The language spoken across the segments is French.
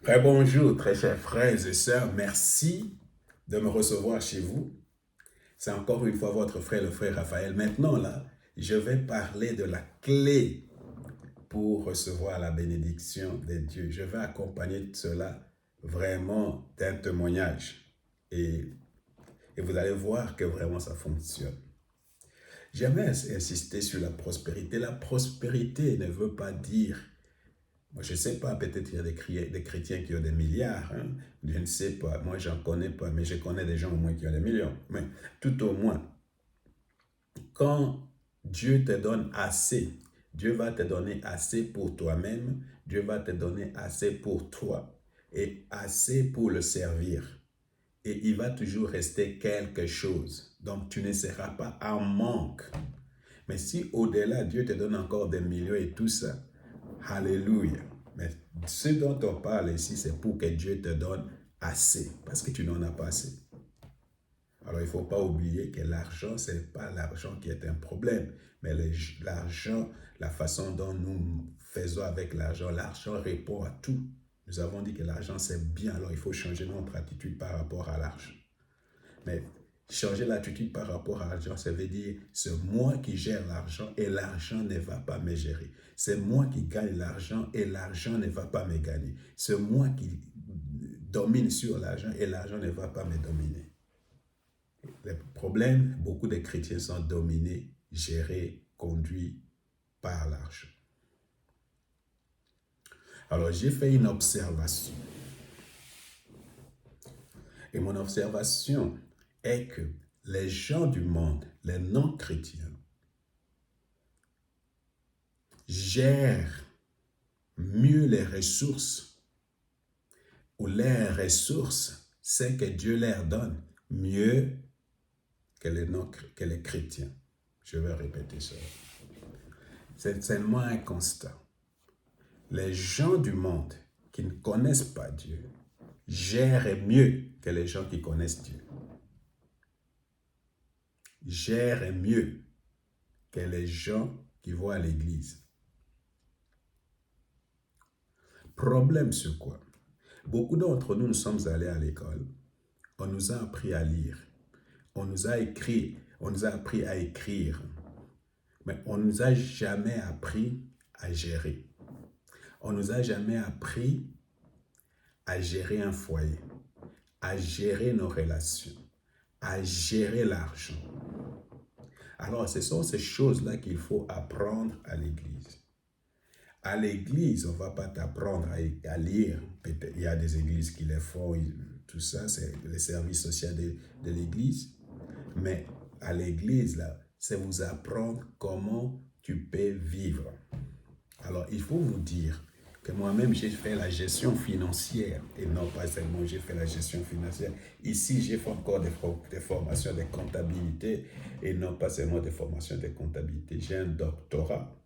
Très bonjour, très chers frères et sœurs. Merci de me recevoir chez vous. C'est encore une fois votre frère, le frère Raphaël. Maintenant, là, je vais parler de la clé pour recevoir la bénédiction de Dieu. Je vais accompagner cela vraiment d'un témoignage. Et, et vous allez voir que vraiment ça fonctionne. J'aimerais insister sur la prospérité. La prospérité ne veut pas dire. Moi, je ne sais pas, peut-être qu'il y a des chrétiens qui ont des milliards, hein. Je ne sais pas, moi j'en connais pas, mais je connais des gens au moins qui ont des millions. Mais tout au moins, quand Dieu te donne assez, Dieu va te donner assez pour toi-même, Dieu va te donner assez pour toi et assez pour le servir. Et il va toujours rester quelque chose. Donc tu ne seras pas en manque. Mais si au-delà, Dieu te donne encore des millions et tout ça, alléluia. Mais ce dont on parle ici, c'est pour que Dieu te donne assez, parce que tu n'en as pas assez. Alors, il ne faut pas oublier que l'argent, ce n'est pas l'argent qui est un problème, mais l'argent, la façon dont nous faisons avec l'argent répond à tout. Nous avons dit que l'argent, c'est bien, alors il faut changer notre attitude par rapport à l'argent. Mais changer l'attitude par rapport à l'argent, ça veut dire c'est moi qui gère l'argent et l'argent ne va pas me gérer. C'est moi qui gagne l'argent et l'argent ne va pas me gagner. C'est moi qui domine sur l'argent et l'argent ne va pas me dominer. Le problème, beaucoup de chrétiens sont dominés, gérés, conduits par l'argent. Alors j'ai fait une observation. Et mon observation est que les gens du monde, les non-chrétiens, gèrent mieux les ressources ou les ressources, c'est que Dieu leur donne, mieux que les chrétiens. Je vais répéter ça. C'est seulement un constat. Les gens du monde qui ne connaissent pas Dieu gèrent mieux que les gens qui connaissent Dieu. Gèrent mieux que les gens qui vont à l'église. Problème sur quoi? Beaucoup d'entre nous, nous sommes allés à l'école. On nous a appris à lire. On nous a appris à écrire. Mais on ne nous a jamais appris à gérer. On ne nous a jamais appris à gérer un foyer, à gérer nos relations, à gérer l'argent. Alors, ce sont ces choses-là qu'il faut apprendre à l'église. À l'église, on ne va pas t'apprendre à lire. Peut-être, il y a des églises qui le font, tout ça, c'est le service social de l'église. Mais à l'église, là, c'est vous apprendre comment tu peux vivre. Alors, il faut vous dire que moi-même, j'ai fait la gestion financière. Et non pas seulement j'ai fait la gestion financière. Ici, j'ai fait encore des formations de comptabilité. Et non pas seulement des formations de comptabilité. J'ai un doctorat.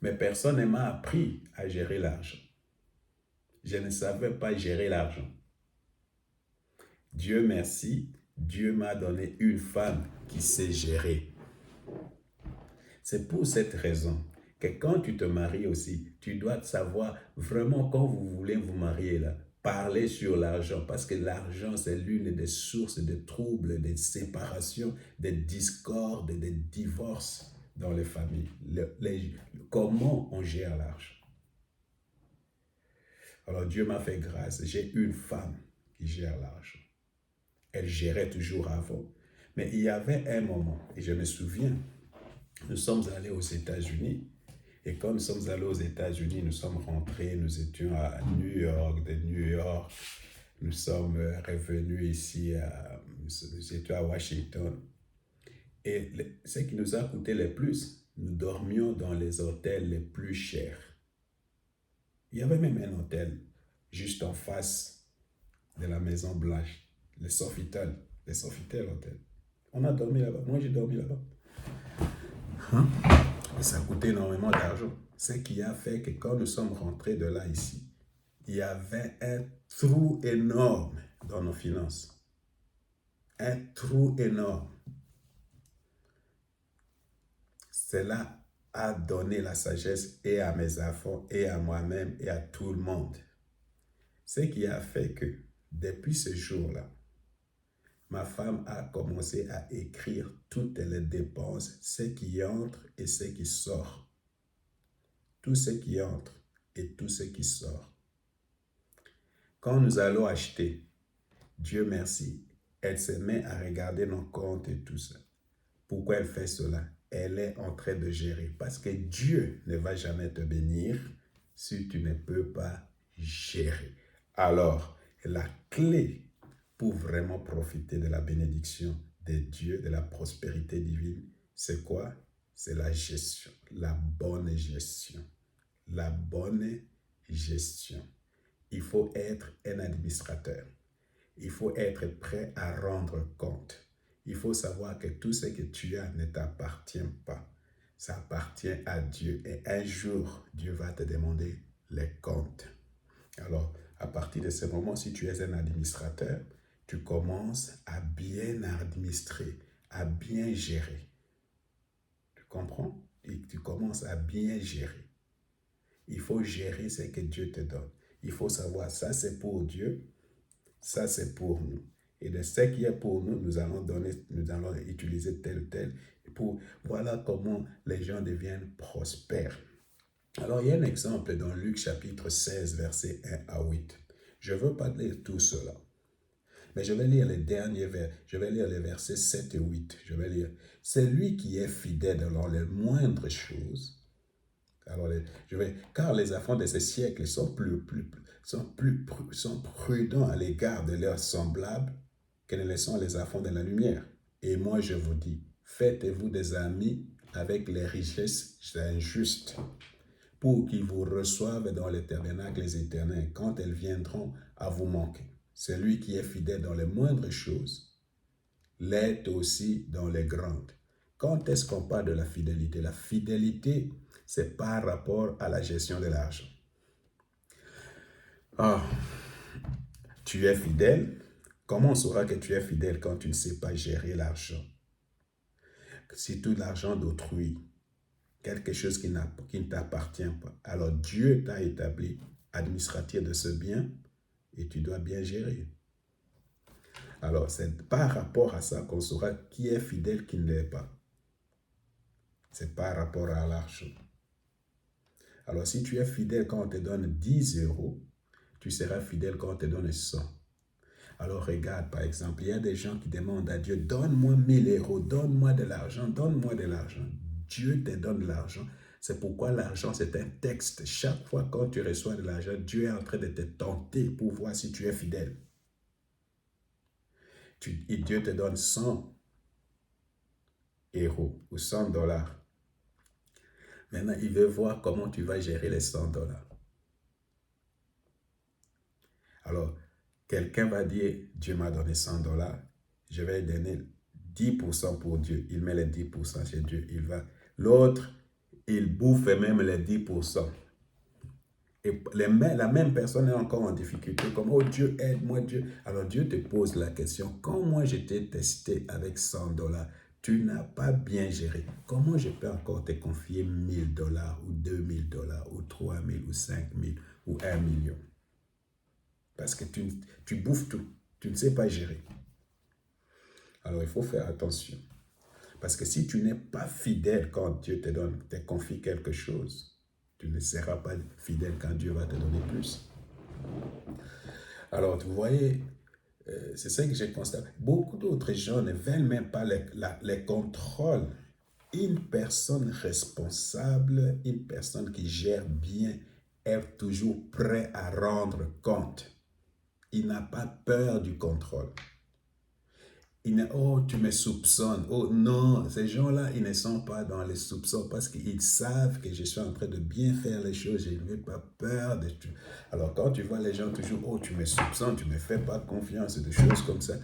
Mais personne ne m'a appris à gérer l'argent. Je ne savais pas gérer l'argent. Dieu merci, Dieu m'a donné une femme qui sait gérer. C'est pour cette raison que quand tu te maries aussi, tu dois savoir vraiment quand vous voulez vous marier là, parler sur l'argent parce que l'argent c'est l'une des sources de troubles, de séparations, de discordes, de divorces dans les familles. Comment on gère l'argent? Alors Dieu m'a fait grâce, j'ai une femme qui gère l'argent. Elle gérait toujours avant. Mais il y avait un moment, et je me souviens, nous sommes allés aux États-Unis. Et quand nous sommes allés aux États-Unis, nous sommes rentrés, nous étions à New York. De New York, nous sommes revenus ici, nous étions à Washington. Et ce qui nous a coûté le plus, nous dormions dans les hôtels les plus chers. Il y avait même un hôtel juste en face de la Maison Blanche, le Sofitel Hotel. On a dormi là-bas. Moi, j'ai dormi là-bas. Hein? Et ça a coûté énormément d'argent. Ce qui a fait que quand nous sommes rentrés de là ici, il y avait un trou énorme dans nos finances. Un trou énorme. Cela à donner la sagesse et à mes enfants et à moi-même et à tout le monde. Ce qui a fait que, depuis ce jour-là, ma femme a commencé à écrire toutes les dépenses, ce qui entre et ce qui sort. Tout ce qui entre et tout ce qui sort. Quand nous allons acheter, Dieu merci, elle se met à regarder nos comptes et tout ça. Pourquoi elle fait cela? Elle est en train de gérer. Parce que Dieu ne va jamais te bénir si tu ne peux pas gérer. Alors, la clé pour vraiment profiter de la bénédiction de Dieu, de la prospérité divine, c'est quoi? C'est la gestion, la bonne gestion. La bonne gestion. Il faut être un administrateur. Il faut être prêt à rendre compte. Il faut savoir que tout ce que tu as ne t'appartient pas. Ça appartient à Dieu. Et un jour, Dieu va te demander les comptes. Alors, à partir de ce moment, si tu es un administrateur, tu commences à bien administrer, à bien gérer. Tu comprends? Et tu commences à bien gérer. Il faut gérer ce que Dieu te donne. Il faut savoir, ça c'est pour Dieu, ça c'est pour nous. Et de ce qui est pour nous, nous allons utiliser tel. Voilà comment les gens deviennent prospères. Alors, il y a un exemple dans Luc chapitre 16, versets 1 à 8. Je ne veux pas lire tout cela, mais je vais lire les derniers versets. Je vais lire les versets 7 et 8. Je vais lire. C'est lui qui est fidèle dans les moindres choses. Alors, car les enfants de ce siècle sont prudents à l'égard de leurs semblables que ne le sont les enfants de la lumière. Et moi, je vous dis, faites-vous des amis avec les richesses injustes, pour qu'ils vous reçoivent dans les tabernacles éternels quand elles viendront à vous manquer. Celui qui est fidèle dans les moindres choses l'est aussi dans les grandes. Quand est-ce qu'on parle de la fidélité? La fidélité, c'est par rapport à la gestion de l'argent. Tu es fidèle. Comment on saura que tu es fidèle quand tu ne sais pas gérer l'argent? Si tout l'argent d'autrui, quelque chose qui ne t'appartient pas. Alors Dieu t'a établi administrateur de ce bien et tu dois bien gérer. Alors c'est par rapport à ça qu'on saura qui est fidèle, qui ne l'est pas. C'est par rapport à l'argent. Alors si tu es fidèle quand on te donne 10 euros, tu seras fidèle quand on te donne 100. Alors regarde, par exemple, il y a des gens qui demandent à Dieu, donne-moi 1000 euros, donne-moi de l'argent, donne-moi de l'argent. Dieu te donne l'argent. C'est pourquoi l'argent, c'est un texte. Chaque fois quand tu reçois de l'argent, Dieu est en train de te tenter pour voir si tu es fidèle. Et Dieu te donne 100 euros ou 100 dollars. Maintenant, il veut voir comment tu vas gérer les 100 dollars. Alors, quelqu'un va dire, Dieu m'a donné 100 dollars, je vais donner 10% pour Dieu. Il met les 10% chez Dieu. L'autre, il bouffe même les 10%. Et la même personne est encore en difficulté. Comme, oh Dieu, aide-moi, Dieu. Alors Dieu te pose la question, quand moi je t'ai testé avec 100 dollars, tu n'as pas bien géré. Comment je peux encore te confier 1000 dollars ou 2000 dollars ou 3000 ou 5000 ou 1 million? Parce que tu bouffes tout. Tu ne sais pas gérer. Alors, il faut faire attention. Parce que si tu n'es pas fidèle quand Dieu te confie quelque chose, tu ne seras pas fidèle quand Dieu va te donner plus. Alors, vous voyez, c'est ça que j'ai constaté. Beaucoup d'autres gens ne veulent même pas les contrôles. Une personne responsable, une personne qui gère bien, est toujours prêt à rendre compte. Il n'a pas peur du contrôle. Oh, tu me soupçonnes. Oh non, ces gens-là, ils ne sont pas dans les soupçons parce qu'ils savent que je suis en train de bien faire les choses. Je n'ai pas peur de tout. Alors quand tu vois les gens toujours, oh, tu me soupçonnes, tu ne me fais pas confiance, des choses comme ça.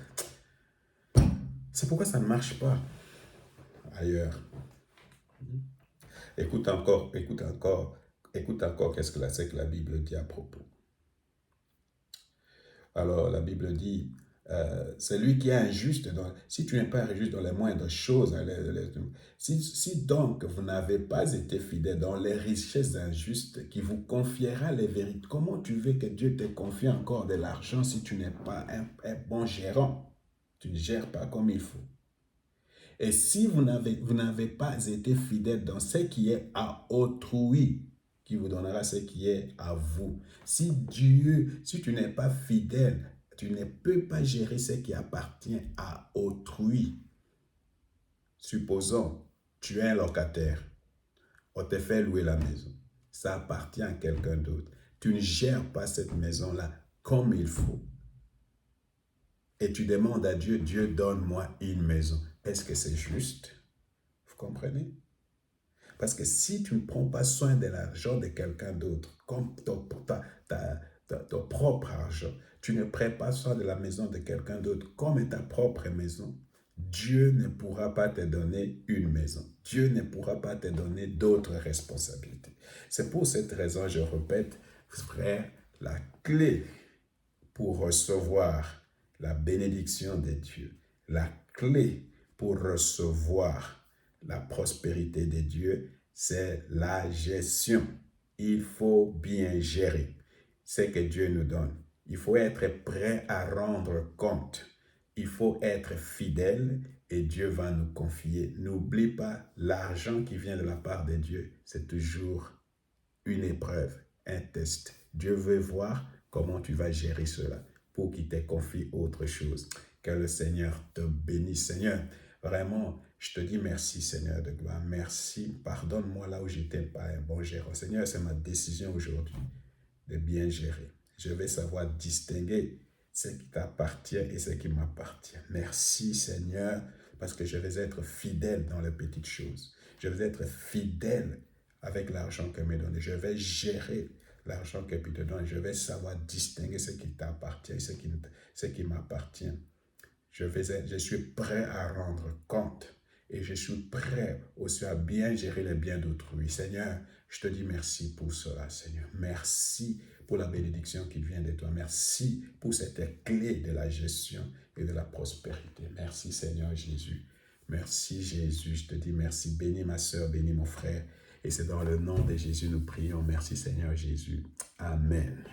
C'est pourquoi ça ne marche pas ailleurs. Écoute encore qu'est-ce que la Bible dit à propos. Alors la Bible dit, celui qui est injuste, si tu n'es pas injuste dans les moindres choses, hein, si donc vous n'avez pas été fidèle dans les richesses injustes qui vous confiera les vérités, comment tu veux que Dieu te confie encore de l'argent si tu n'es pas un bon gérant? Tu ne gères pas comme il faut. Et si vous n'avez pas été fidèle dans ce qui est à autrui, qui vous donnera ce qui est à vous. Si tu n'es pas fidèle, tu ne peux pas gérer ce qui appartient à autrui. Supposons, tu es un locataire, on te fait louer la maison, ça appartient à quelqu'un d'autre. Tu ne gères pas cette maison-là comme il faut. Et tu demandes à Dieu, Dieu donne-moi une maison. Est-ce que c'est juste? Vous comprenez? Parce que si tu ne prends pas soin de l'argent de quelqu'un d'autre, comme ton propre argent, tu ne prends pas soin de la maison de quelqu'un d'autre comme ta propre maison, Dieu ne pourra pas te donner une maison. Dieu ne pourra pas te donner d'autres responsabilités. C'est pour cette raison, je répète, frère, la clé pour recevoir la bénédiction de Dieu, la clé pour recevoir la prospérité de Dieu, c'est la gestion. Il faut bien gérer ce que Dieu nous donne. Il faut être prêt à rendre compte. Il faut être fidèle et Dieu va nous confier. N'oublie pas, l'argent qui vient de la part de Dieu, c'est toujours une épreuve, un test. Dieu veut voir comment tu vas gérer cela pour qu'il te confie autre chose. Que le Seigneur te bénisse, Seigneur. Vraiment, je te dis merci, Seigneur de gloire. Merci. Pardonne-moi là où je n'étais pas un bon gérant. Seigneur, c'est ma décision aujourd'hui de bien gérer. Je vais savoir distinguer ce qui t'appartient et ce qui m'appartient. Merci, Seigneur, parce que je vais être fidèle dans les petites choses. Je vais être fidèle avec l'argent que me donne. Je vais gérer l'argent que tu te donne. Je vais savoir distinguer ce qui t'appartient et ce qui m'appartient. Je suis prêt à rendre compte et je suis prêt aussi à bien gérer les biens d'autrui. Seigneur, je te dis merci pour cela, Seigneur. Merci pour la bénédiction qui vient de toi. Merci pour cette clé de la gestion et de la prospérité. Merci, Seigneur Jésus. Merci, Jésus. Je te dis merci. Bénis ma soeur, bénis mon frère. Et c'est dans le nom de Jésus nous prions. Merci, Seigneur Jésus. Amen.